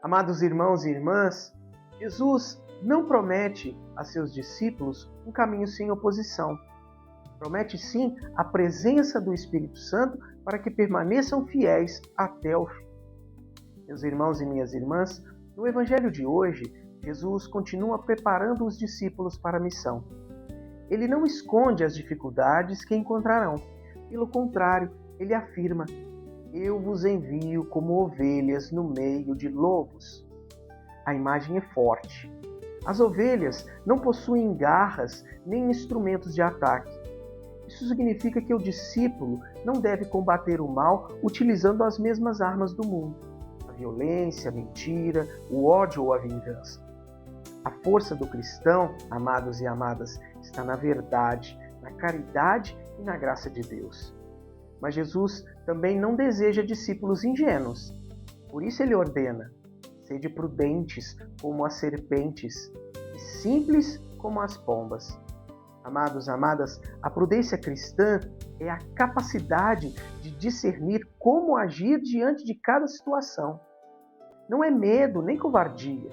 Amados irmãos e irmãs, Jesus não promete a seus discípulos um caminho sem oposição. Promete sim a presença do Espírito Santo para que permaneçam fiéis até o fim. Meus irmãos e minhas irmãs, no Evangelho de hoje, Jesus continua preparando os discípulos para a missão. Ele não esconde as dificuldades que encontrarão. Pelo contrário, ele afirma: eu vos envio como ovelhas no meio de lobos. A imagem é forte. As ovelhas não possuem garras nem instrumentos de ataque. Isso significa que o discípulo não deve combater o mal utilizando as mesmas armas do mundo: a violência, a mentira, o ódio ou a vingança. A força do cristão, amados e amadas, está na verdade, na caridade e na graça de Deus. Mas Jesus também não deseja discípulos ingênuos. Por isso ele ordena: sede prudentes como as serpentes e simples como as pombas. Amados, amadas, a prudência cristã é a capacidade de discernir como agir diante de cada situação. Não é medo nem covardia.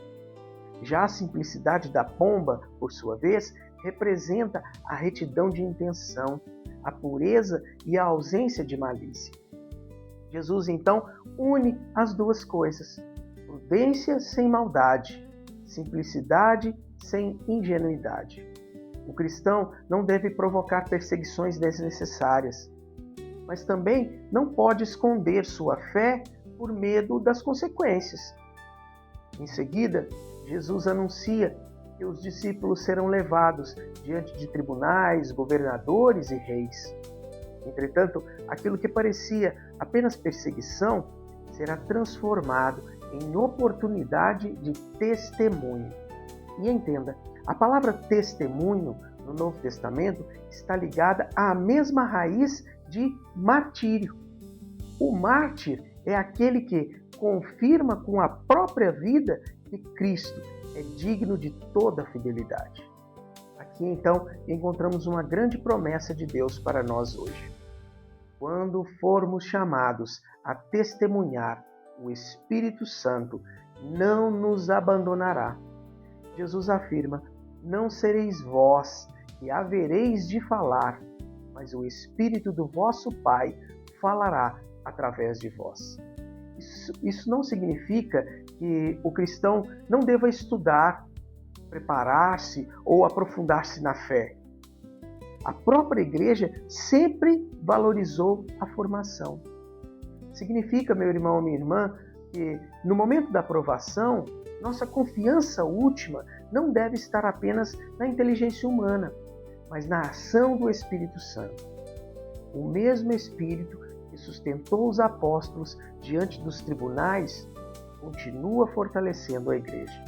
Já a simplicidade da pomba, por sua vez, representa a retidão de intenção, a pureza e a ausência de malícia. Jesus, então, une as duas coisas: prudência sem maldade, simplicidade sem ingenuidade. O cristão não deve provocar perseguições desnecessárias, mas também não pode esconder sua fé por medo das consequências. Em seguida, Jesus anuncia que os discípulos serão levados diante de tribunais, governadores e reis. Entretanto, aquilo que parecia apenas perseguição será transformado em oportunidade de testemunho. E entenda, a palavra testemunho no Novo Testamento está ligada à mesma raiz de martírio. O mártir é aquele que confirma com a própria vida que Cristo é digno de toda a fidelidade. Aqui então encontramos uma grande promessa de Deus para nós hoje. Quando formos chamados a testemunhar, o Espírito Santo não nos abandonará. Jesus afirma: não sereis vós que havereis de falar, mas o Espírito do vosso Pai falará através de vós. Isso não significa que o cristão não deva estudar, preparar-se ou aprofundar-se na fé. A própria igreja sempre valorizou a formação. Significa, meu irmão ou minha irmã, que no momento da aprovação, nossa confiança última não deve estar apenas na inteligência humana, mas na ação do Espírito Santo. O mesmo Espírito que sustentou os apóstolos diante dos tribunais continua fortalecendo a igreja.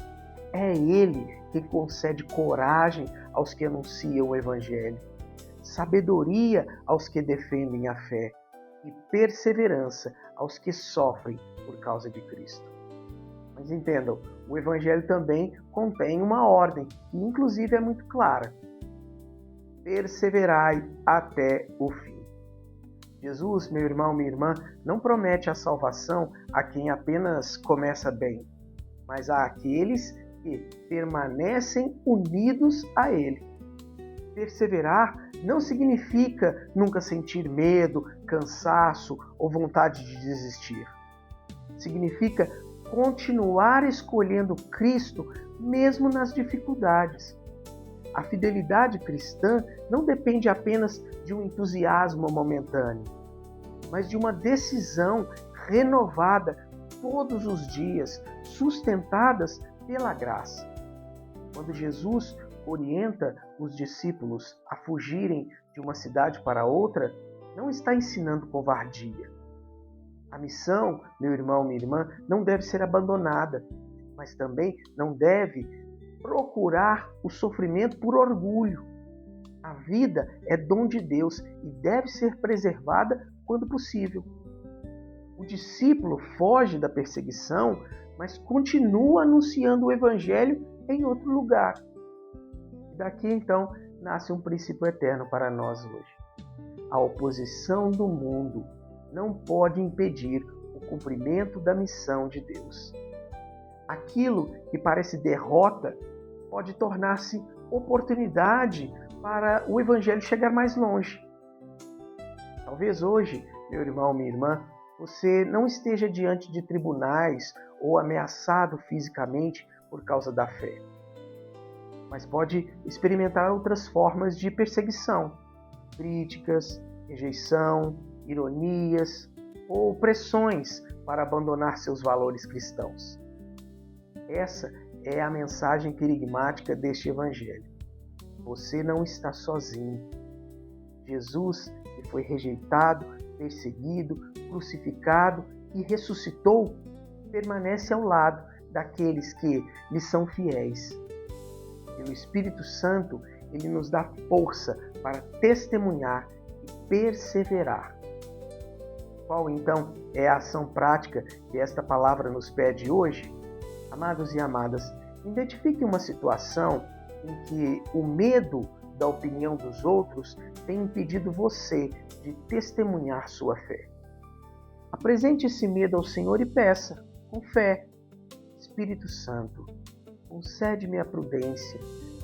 É Ele que concede coragem aos que anunciam o Evangelho, sabedoria aos que defendem a fé e perseverança aos que sofrem por causa de Cristo. Mas entendam, o Evangelho também contém uma ordem, que inclusive é muito clara: perseverai até o fim. Jesus, meu irmão, minha irmã, não promete a salvação a quem apenas começa bem, mas a aqueles que permanecem unidos a Ele. Perseverar não significa nunca sentir medo, cansaço ou vontade de desistir. Significa continuar escolhendo Cristo mesmo nas dificuldades. A fidelidade cristã não depende apenas de um entusiasmo momentâneo, mas de uma decisão renovada todos os dias, sustentadas pela graça. Quando Jesus orienta os discípulos a fugirem de uma cidade para outra, não está ensinando covardia. A missão, meu irmão, minha irmã, não deve ser abandonada, mas também não deve procurar o sofrimento por orgulho. A vida é dom de Deus e deve ser preservada quando possível. O discípulo foge da perseguição, mas continua anunciando o Evangelho em outro lugar. Daqui então nasce um princípio eterno para nós hoje. A oposição do mundo não pode impedir o cumprimento da missão de Deus. aquilo que parece derrota pode tornar-se oportunidade para o Evangelho chegar mais longe. Talvez hoje, meu irmão, minha irmã, você não esteja diante de tribunais ou ameaçado fisicamente por causa da fé, mas pode experimentar outras formas de perseguição, críticas, rejeição, ironias ou pressões para abandonar seus valores cristãos. Essa é a mensagem querigmática deste Evangelho. Você não está sozinho. Jesus, que foi rejeitado, perseguido, crucificado e ressuscitou, permanece ao lado daqueles que lhe são fiéis. Pelo Espírito Santo, ele nos dá força para testemunhar e perseverar. Qual, então, é a ação prática que esta palavra nos pede hoje? Amados e amadas, identifique uma situação em que o medo da opinião dos outros tem impedido você de testemunhar sua fé. Apresente esse medo ao Senhor e peça, com fé: Espírito Santo, concede-me a prudência,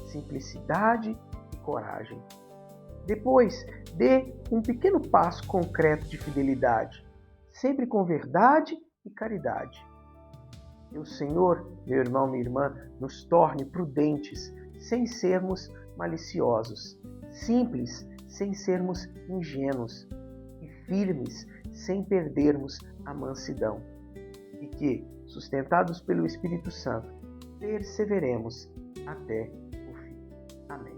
simplicidade e coragem. Depois, dê um pequeno passo concreto de fidelidade, sempre com verdade e caridade. Que o Senhor, meu irmão, minha irmã, nos torne prudentes, sem sermos maliciosos, simples, sem sermos ingênuos, e firmes, sem perdermos a mansidão. E que, sustentados pelo Espírito Santo, perseveremos até o fim. Amém.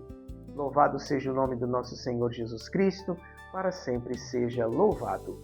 Louvado seja o nome do nosso Senhor Jesus Cristo, para sempre seja louvado.